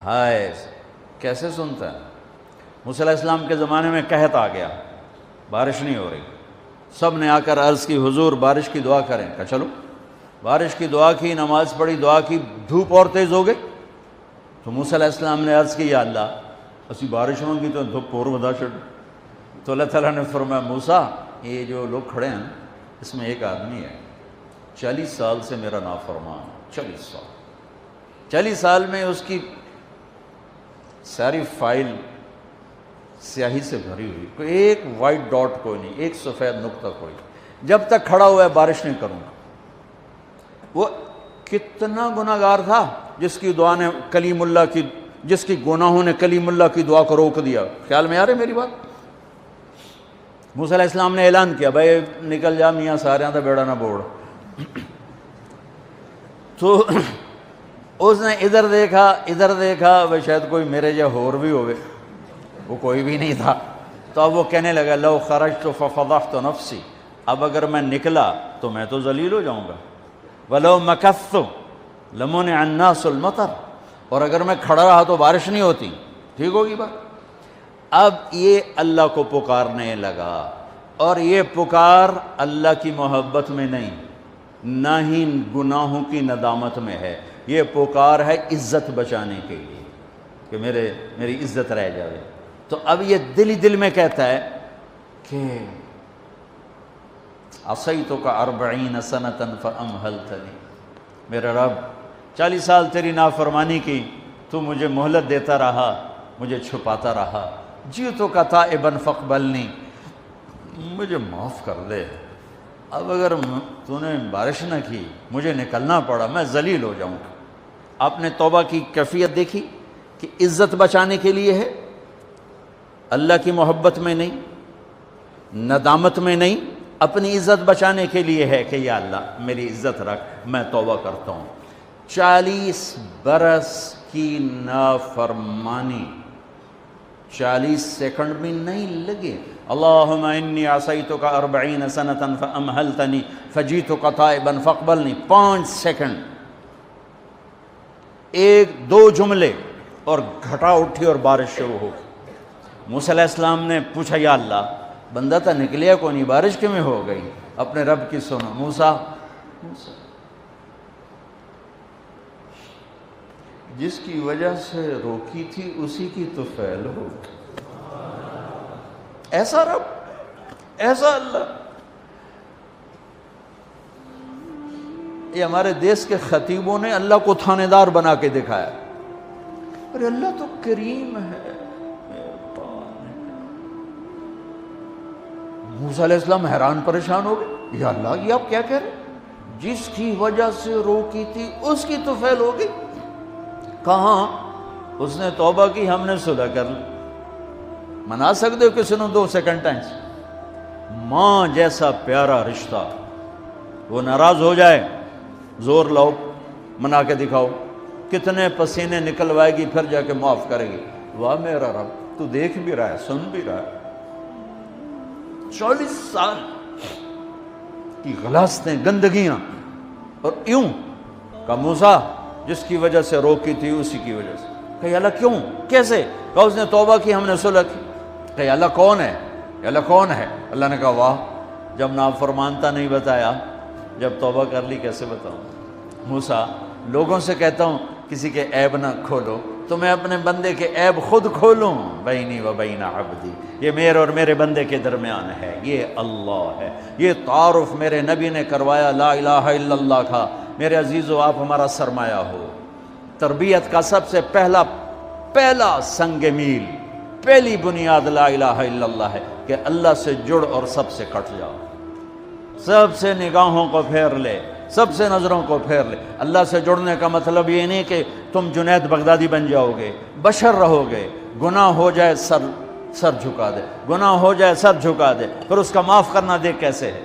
ہائے کیسے سنتا ہے؟ موسیٰ علیہ السلام کے زمانے میں قحط آ گیا، بارش نہیں ہو رہی، سب نے آ کر عرض کی حضور بارش کی دعا کریں، کہا چلو بارش کی دعا کی، نماز پڑھی، دعا کی، دھوپ اور تیز ہو گئی تو موسیٰ علیہ السلام نے عرض کی یا اللہ اسی بارش ہوں گی تو دھوپ اور بدا چڑھ، تو اللہ تعالیٰ نے فرمایا موسیٰ یہ جو لوگ کھڑے ہیں اس میں ایک آدمی ہے 40 سال سے میرا نافرمان، 40 سال میں اس کی ساری فائل سیاہی سے بھری ہوئی، کوئی ایک وائٹ ڈاٹ کوئی نہیں، ایک سفید نقطہ کوئی، جب تک کھڑا ہوا ہے بارش نہیں کروں گا۔ وہ کتنا گناہگار تھا جس کی دعا نے کلیم اللہ کی، جس کی گناہوں نے کلیم اللہ کی دعا کو روک دیا۔ خیال میں آ رہے میری بات؟ موسیٰ علیہ السلام نے اعلان کیا بھائی نکل جا میاں سارے دا بیڑا نہ بوڑ۔ تو اس نے ادھر دیکھا بھائی شاید کوئی میرے جا ہور بھی ہوئے، وہ کوئی بھی نہیں تھا، تو اب وہ کہنے لگا لو خرجت ففضحت نفسی، اب اگر میں نکلا تو میں تو ذلیل ہو جاؤں گا، ولو مکثت لمنع الناس المطر، اور اگر میں کھڑا رہا تو بارش نہیں ہوتی، ٹھیک ہوگی بات۔ اب یہ اللہ کو پکارنے لگا، اور یہ پکار اللہ کی محبت میں نہیں، نہ ہی گناہوں کی ندامت میں ہے، یہ پکار ہے عزت بچانے کے لیے کہ میری عزت رہ جائے۔ تو اب یہ دل ہی دل میں کہتا ہے کہ عصیتک 40 سنۃ فامہلتنی، میرے رب 40 سال تیری نافرمانی کی، تو مجھے مہلت دیتا رہا، مجھے چھپاتا رہا، جئتک تائبا فاقبلنی، مجھے معاف کر دے، اب اگر تو نے بارش نہ کی مجھے نکلنا پڑا میں ذلیل ہو جاؤں گا۔ آپ نے توبہ کی کیفیت دیکھی کہ عزت بچانے کے لیے ہے، اللہ کی محبت میں نہیں، ندامت میں نہیں، اپنی عزت بچانے کے لیے ہے کہ یا اللہ میری عزت رکھ، میں توبہ کرتا ہوں۔ 40 برس کی نافرمانی 40 سیکنڈ بھی نہیں لگے۔ اللہم انی عصیتک 40 سنۃ فامہلتنی فجئتک تائبا فاقبلنی، 5 سیکنڈ، 1-2 جملے اور گھٹا اٹھی اور بارش شروع ہو گئی۔ موسیٰ علیہ السلام نے پوچھا یا اللہ بندہ تھا نکلیا کو نہیں، بارش کیوں میں ہو گئی؟ اپنے رب کی سنو، موسیٰ جس کی وجہ سے روکی تھی اسی کی تو فعل ہو، ایسا رب، ایسا اللہ۔ یہ ہمارے دیس کے خطیبوں نے اللہ کو تھانے دار بنا کے دکھایا، ارے اللہ تو کریم ہے۔ موسیٰ علیہ السلام حیران پریشان ہو گئے، یا اللہ یہ آپ کیا کہہ رہے؟ جس کی وجہ سے روکی تھی اس کی تو فعل ہو گئی۔ کہاں؟ اس نے توبہ کی، ہم نے صلح کر لی۔ منا سکتے ہو کسی نے 2 سیکنڈ ٹائم سے؟ ماں جیسا پیارا رشتہ، وہ ناراض ہو جائے زور لاؤ منا کے دکھاؤ، کتنے پسینے نکلوائے گی پھر جا کے معاف کرے گی۔ واہ میرا رب تو دیکھ بھی رہا ہے، سن بھی رہا ہے۔ 40 سال کی غلاستیں، گندگیاں، اور یوں کہ موسیٰ جس کی وجہ سے روکی تھی اسی کی وجہ سے۔ کہ اللہ کیوں، کیسے؟ کہ اس نے توبہ کی، ہم نے صلح کی۔ کہ اللہ کون ہے؟ اللہ کون ہے؟ اللہ نے کہا واہ، جب نافرمانتا نہیں بتایا، جب توبہ کر لی کیسے بتاؤں؟ موسیٰ لوگوں سے کہتا ہوں کسی کے عیب نہ کھولو، تو میں اپنے بندے کے عیب خود کھولوں؟ بینی و بین عبدی، یہ میرے اور میرے بندے کے درمیان ہے، یہ اللہ ہے۔ یہ تعارف میرے نبی نے کروایا لا الہ الا اللہ کا۔ میرے عزیزو آپ ہمارا سرمایہ ہو۔ تربیت کا سب سے پہلا سنگ میل، پہلی بنیاد لا الہ الا اللہ ہے کہ اللہ سے جڑ اور سب سے کٹ جاؤ، سب سے نگاہوں کو پھیر لے، سب سے نظروں کو پھیر لے۔ اللہ سے جڑنے کا مطلب یہ نہیں کہ تم جنید بغدادی بن جاؤ گے، بشر رہو گے، گناہ ہو جائے سر جھکا دے، گناہ ہو جائے سر جھکا دے، پھر اس کا معاف کرنا دیکھ کیسے ہے۔